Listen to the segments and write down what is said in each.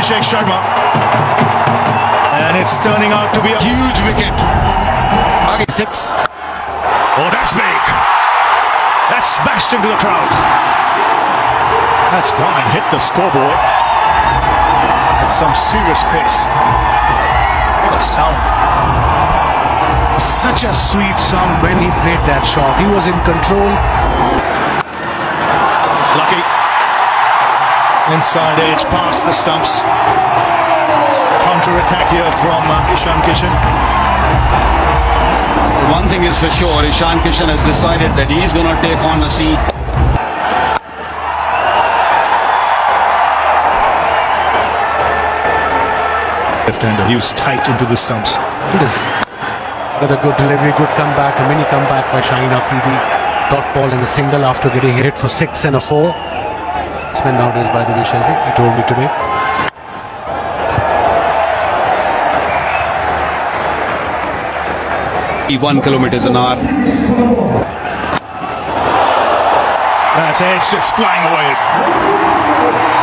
Abhishek Sharma. And it's turning out to be a huge wicket. 6. Oh, that's big. That's smashed into the crowd. That's gone and hit the scoreboard. At some serious pace. What a sound. Such a sweet sound when he played that shot. He was in control. Lucky. Inside edge past the stumps. Counter-attack here from Ishan Kishan. One thing is for sure, Ishan Kishan has decided that he's going to take on a sea. Left-hander, he was tight into the stumps. With a good delivery, good comeback, a mini comeback by Shaheen Afridi. Dot ball in a single after getting hit for 6 and a 4. Spin nowadays by the Vishezi, he told me today. One kilometers an hour. That's edge just flying away.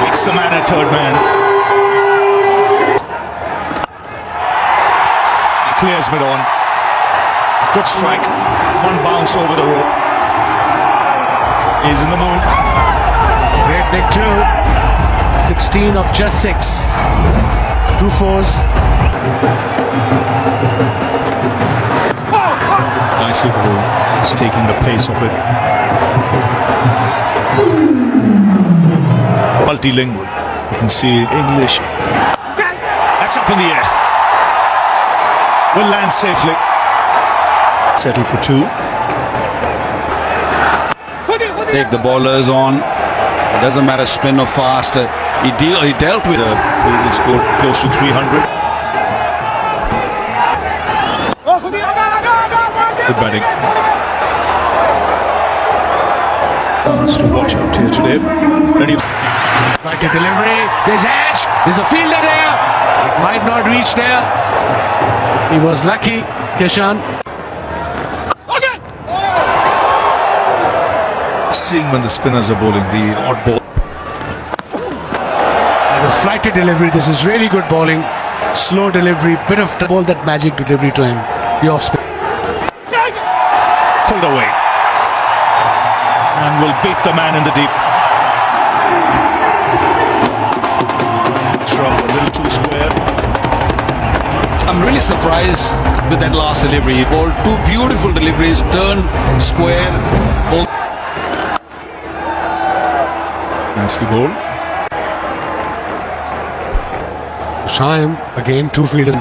Beats the man at third man. He clears mid on. Good strike. One bounce over the rope. He's in the mood. Great big 2. 16 of just 6. 2 4s. Nicely bowled. He's taking the pace of it. Multilingual. You can see English. That's up in the air. Will land safely. Settle for 2. Take the bowlers on. It doesn't matter spin or fast. He dealt with it. He scored close to 300. Good batting. Has to watch out here today. Ready. Like a delivery. There's edge. There's a fielder there. It might not reach there. He was lucky, Kishan. Seeing when the spinners are bowling, the odd ball. And a flighted delivery. This is really good bowling. Slow delivery. Bit of ball, that magic delivery to him. The off spin. Pulled away. And will beat the man in the deep. Shrub a little too square. I'm really surprised with that last delivery. He bowled 2 beautiful deliveries, turn, square, both. Nicely bowled. Shaheen again 2 fielders.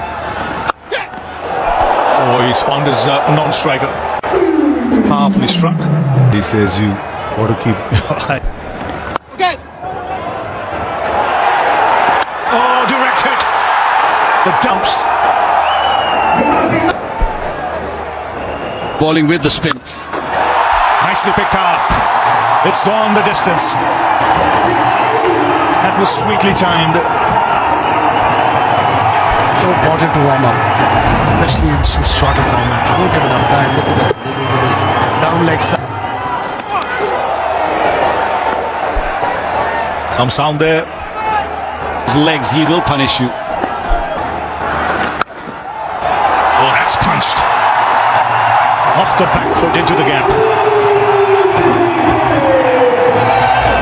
Oh, he's found his non-striker. He's powerfully struck. He says you got to keep your eye. Oh, direct hit. The dumps. Bowling with the spin. Nicely picked up. It's gone the distance. That was sweetly timed. So important to warm up, especially in this shorter format. You don't have enough time. Look at that delivery with his down leg side. Some sound there. His legs, he will punish you. Oh, that's punched. Off the back foot into the gap.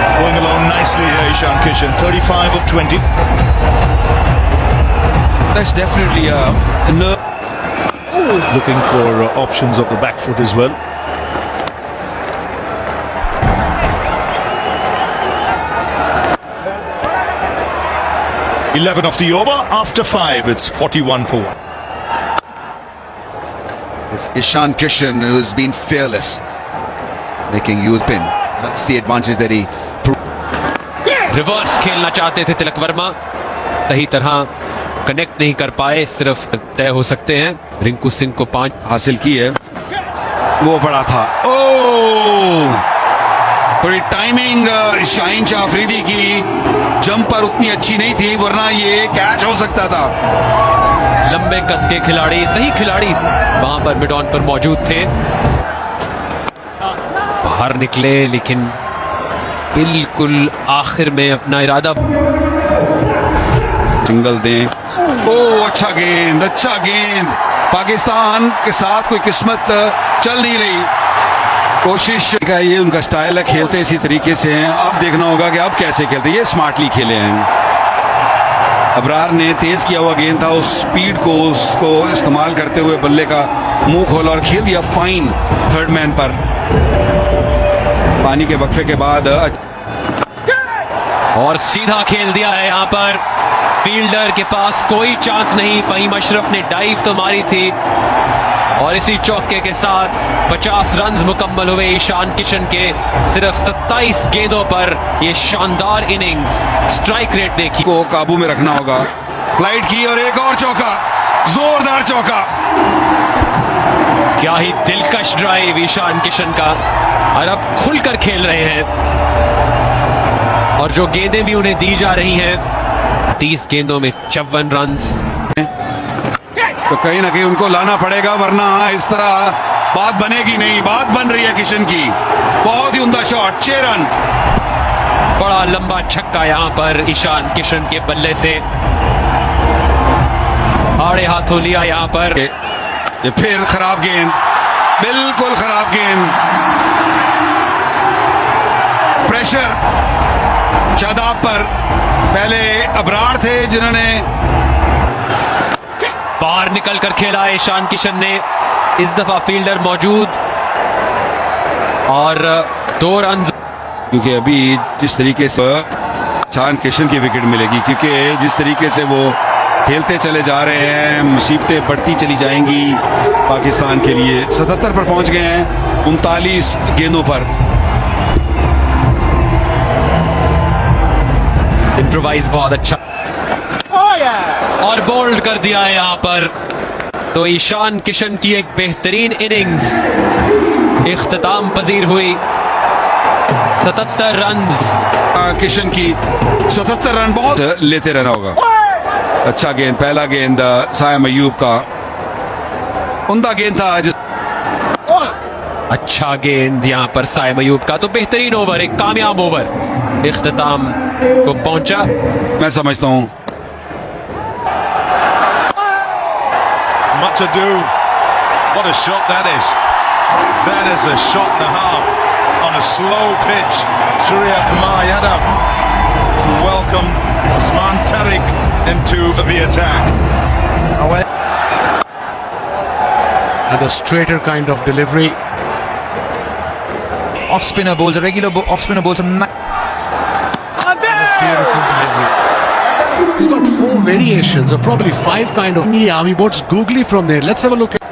It's going along nicely here, Ishan Kishan. 35 of 20. That's definitely a nerve. Looking for options of the back foot as well. $11 of the over after 5. It's 41 for 1. It's Ishan Kishan who's been fearless, making use pin. That's the advantage that he. Reverse खेलना चाहते थे तिलक वर्मा, सही तरह connect नहीं कर पाए, सिर्फ तय हो सकते हैं। रिंकू सिंह को 5 हासिल की है, वो बड़ा था। ओह, थोड़ी टाइमिंग शाहीन शाह अफरीदी की जंप पर उतनी अच्छी नहीं थी, वरना ये कैच हो सकता था। लंबे कद के खिलाड़ी, सही खिलाड़ी वहां पर मिड ऑन पर मौजूद थे, बाहर निकले, लेकिन बिल्कुल आखिर में अपना इरादा सिंगल दें। ओ अच्छा गेंद। पाकिस्तान के साथ कोई किस्मत चल नहीं रही। कोशिश का ये उनका स्टाइल है, खेलते इसी तरीके से हैं। अब देखना होगा कि अब कैसे खेलते हैं। ये स्मार्टली खेले हैं। अबरार ने तेज किया हुआ गेंद था, उस स्पीड को उसको इस्तेमाल करते हुए बल्ले का मुंह खोला और खेल दिया फाइन थर्ड मैन पर। पानी के वक्फे के बाद और सीधा खेल दिया है यहाँ पर। फील्डर के पास कोई चांस नहीं। फहीम अशरफ ने डाइव तो मारी थी और इसी चौके के साथ 50 रन मुकम्मल हुए ईशान किशन के। सिर्फ 27 गेंदों पर ये शानदार इनिंग्स। स्ट्राइक रेट देखिए। को काबू में रखना होगा। फ्लाइट की और एक और चौका, जोरदार चौका। क्या ही दिलकश ड्राइव ईशान किशन का। और अब खुलकर खेल रहे हैं और जो गेंदें भी उन्हें दी जा रही हैं, 30 गेंदों में 54 रन। तो कहीं ना कहीं उनको लाना पड़ेगा, वरना इस तरह बात बनेगी नहीं। बात बन रही है किशन की। बहुत ही उम्दा शॉट, 6 रन। बड़ा लंबा छक्का यहां पर ईशान किशन के बल्ले से। आड़े हाथों लिया यहां पर। ये फिर खराब गेंद, बिल्कुल खराब गेंद। प्रेशर शादाब पर। पहले अबरार थे जिन्होंने बाहर निकलकर खेला ईशान किशन ने। इस दफा फील्डर मौजूद और 2 रन। क्योंकि अभी जिस तरीके से ईशान किशन की विकेट मिलेगी, क्योंकि जिस तरीके से वो खेलते चले जा रहे हैं, मुसीबतें बढ़ती चली जाएंगी पाकिस्तान के लिए। 77 पर पहुंच गए हैं 39 गेंदों पर। इम्प्रोवाइज बहुत अच्छा और बोल्ड कर दिया है यहां पर। तो ईशान किशन की एक बेहतरीन इनिंग्स इख्तिताम पजीर हुई। 77 रन किशन की 77 रन। बहुत लेते रहना होगा। अच्छा गेंद, पहला गेंद सायम अयूब का उम्दा गेंद था। अच्छा गेंद यहां पर सायम अयूब का। तो बेहतरीन ओवर, एक कामयाब ओवर इख्तिताम को पहुंचा। मैं समझता हूं Much ado. What a shot that is. That is a shot and a half on a slow pitch. Surya Kumar Yadav to welcome Osman Tariq into the attack. And a straighter kind of delivery. Off spinner bowls, a regular off spinner bowls. Beautiful delivery. He's got 4 variations, or probably 5 kind of army boats googly from there. Let's have a look at.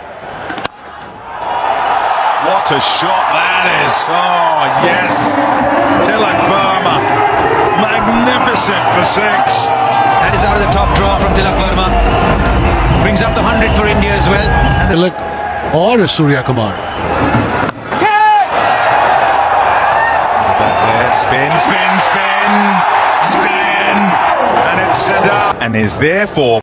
What a shot that is. Oh, yes. Tilak Verma. Magnificent for 6. That is out of the top draw from Tilak Verma. Brings up the 100 for India as well. And Tilak or Surya Kumar. Spin, spin, spin, spin. And it's Sadat. And is therefore